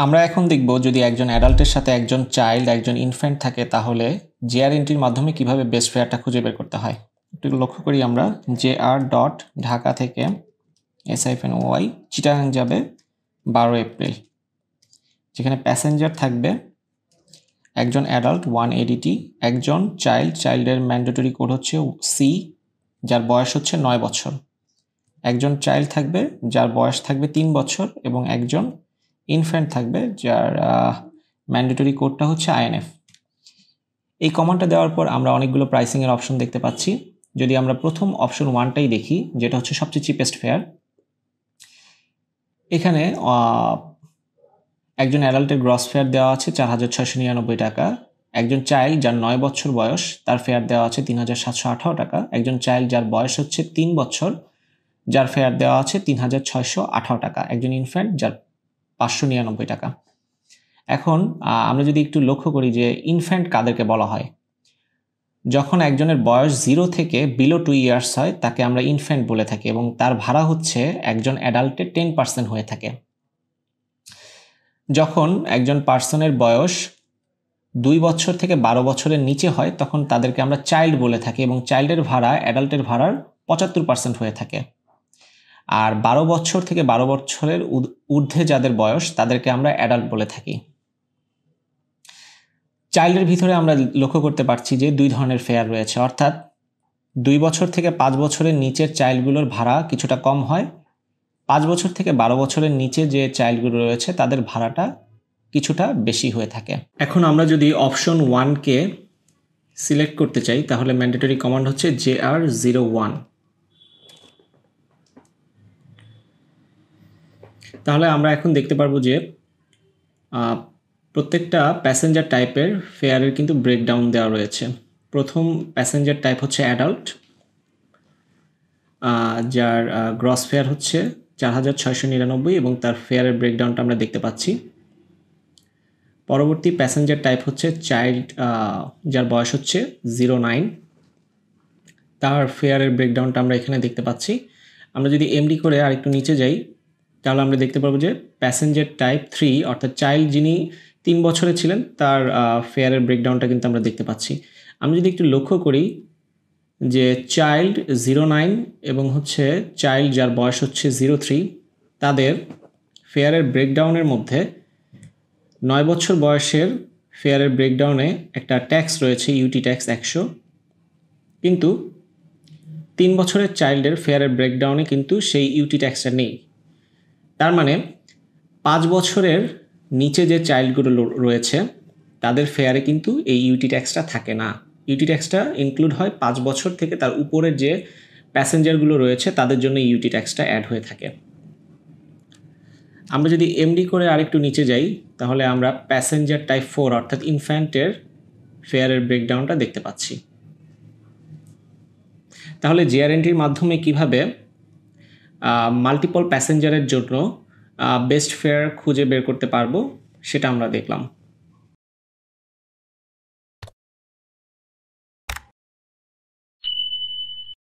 আমরা এখন দেখব যদি একজন অ্যাডাল্টের সাথে একজন চাইল্ড, একজন ইনফ্যান্ট থাকে তাহলে জেআর এন্ট্রির মাধ্যমে কিভাবে বেস্ট ফেয়ারটা খুঁজে বের করতে হয়। একটু লক্ষ্য করি আমরা জেআর ডট ঢাকা থেকে SIFNOY চিটাগাং যাবে 12 এপ্রিল, যেখানে প্যাসেঞ্জার থাকবে একজন অ্যাডাল্ট 180T, একজন চাইল্ডের ম্যান্ডেটরি কোড হচ্ছে সি, যার বয়স হচ্ছে 9 বছর, একজন চাইল্ড থাকবে যার বয়স থাকবে 3 বছর এবং একজন ইনফ্যান্ট থাকবে যার ম্যান্ডেটরি কোডটা হচ্ছে INF। এই কমান্ডটা দেওয়ার পর আমরা অনেকগুলো প্রাইসিংয়ের অপশন দেখতে পাচ্ছি। যদি আমরা প্রথম অপশন 1টাই দেখি, যেটা হচ্ছে সবচেয়ে চিপেস্ট ফেয়ার, এখানে একজন অ্যাডাল্টের গ্রস ফেয়ার দেওয়া আছে 4,699 টাকা, একজন চাইল্ড যার 9 বছর বয়স তার ফেয়ার দেওয়া আছে 3,718 টাকা, একজন চাইল্ড যার বয়স হচ্ছে 3 বছর যার ফেয়ার দেওয়া আছে 3,618 টাকা, একজন ইনফ্যান্ট যার 599 টাকা। এখন আমরা যদি একটু লক্ষ্য করি যে ইনফ্যান্ট কাদেরকে বলা হয়, যখন একজনের বয়স 0 থেকে বিলো 2 ইয়ার্স হয় তাকে আমরা ইনফ্যান্ট বলে থাকি এবং তার ভাড়া হচ্ছে একজন অ্যাডাল্টের 10% হয়ে থাকে। যখন একজন পার্সনের বয়স 2 বছর থেকে 12 বছরের নিচে হয় তখন তাদেরকে আমরা চাইল্ড বলে থাকি এবং চাইল্ডের ভাড়া অ্যাডাল্টের ভাড়ার 75% হয়ে থাকে। আর 12 বছর থেকে 12 বছরের ঊর্ধ্বে যাদের বয়স তাদেরকে আমরা অ্যাডাল্ট বলে থাকি। চাইল্ডের ভিতরে আমরা লক্ষ্য করতে পারছি যে 2 ধরনের ফেয়ার রয়েছে, অর্থাৎ 2 বছর থেকে 5 বছরের নিচের চাইল্ডগুলোর ভাড়া কিছুটা কম হয়, 5 বছর থেকে 12 বছরের নিচে যে চাইল্ডগুলো রয়েছে তাদের ভাড়াটা কিছুটা বেশি হয়ে থাকে। এখন আমরা যদি অপশন 1কে সিলেক্ট করতে চাই তাহলে ম্যান্ডেটরি কমান্ড হচ্ছে JR01। তাহলে আমরা এখন দেখতে পারবো যে প্রত্যেকটা প্যাসেঞ্জার টাইপের ফেয়ারের কিন্তু ব্রেকডাউন দেওয়া রয়েছে। প্রথম প্যাসেঞ্জার টাইপ হচ্ছে অ্যাডাল্ট, যার গ্রস ফেয়ার হচ্ছে 4,699 এবং তার ফেয়ারের ব্রেকডাউনটা আমরা দেখতে পাচ্ছি। পরবর্তী প্যাসেঞ্জার টাইপ হচ্ছে চাইল্ড, যার বয়স হচ্ছে 09, তার ফেয়ারের ব্রেকডাউনটা আমরা এখানে দেখতে পাচ্ছি। আমরা যদি এমডি করে আরেকটু নিচে যাই তাহলে আমরা দেখতে পারবো যে প্যাসেঞ্জার টাইপ 3 অর্থাৎ চাইল্ড যিনি 3 বছরে ছিলেন তার ফেয়ারের ব্রেকডাউনটা কিন্তু আমরা দেখতে পাচ্ছি। আমরা যদি একটু লক্ষ্য করি যে চাইল্ড 09 এবং হচ্ছে চাইল্ড যার বয়স হচ্ছে 03, তাদের ফেয়ারের ব্রেকডাউনের মধ্যে 9 বছর বয়সের ফেয়ারের ব্রেকডাউনে একটা ট্যাক্স রয়েছে, ইউটি ট্যাক্স 100, কিন্তু 3 বছরের চাইল্ডের ফেয়ারের ব্রেকডাউনে কিন্তু সেই ইউটি ট্যাক্সটা নেই। তার মানে 5 বছরের নিচে যে চাইল্ডগুলো রয়েছে তাদের ফেয়ারে কিন্তু এই ইউটি ট্যাক্সটা থাকে না। ইউটি ট্যাক্সটা ইনক্লুড হয় 5 বছর থেকে তার উপরের যে প্যাসেঞ্জারগুলো রয়েছে তাদের জন্য ইউটি ট্যাক্সটা অ্যাড হয়ে থাকে। আমরা যদি এমডি করে আরেকটু নিচে যাই তাহলে আমরা প্যাসেঞ্জার টাইপ 4 অর্থাৎ ইনফ্যান্টের ফেয়ারের ব্রেকডাউনটা দেখতে পাচ্ছি। তাহলে জিআরএনটির মাধ্যমে কিভাবে মাল্টিপল প্যাসেঞ্জারের জন্য বেস্ট ফেয়ার খুঁজে বের করতে পারবো সেটা আমরা দেখলাম।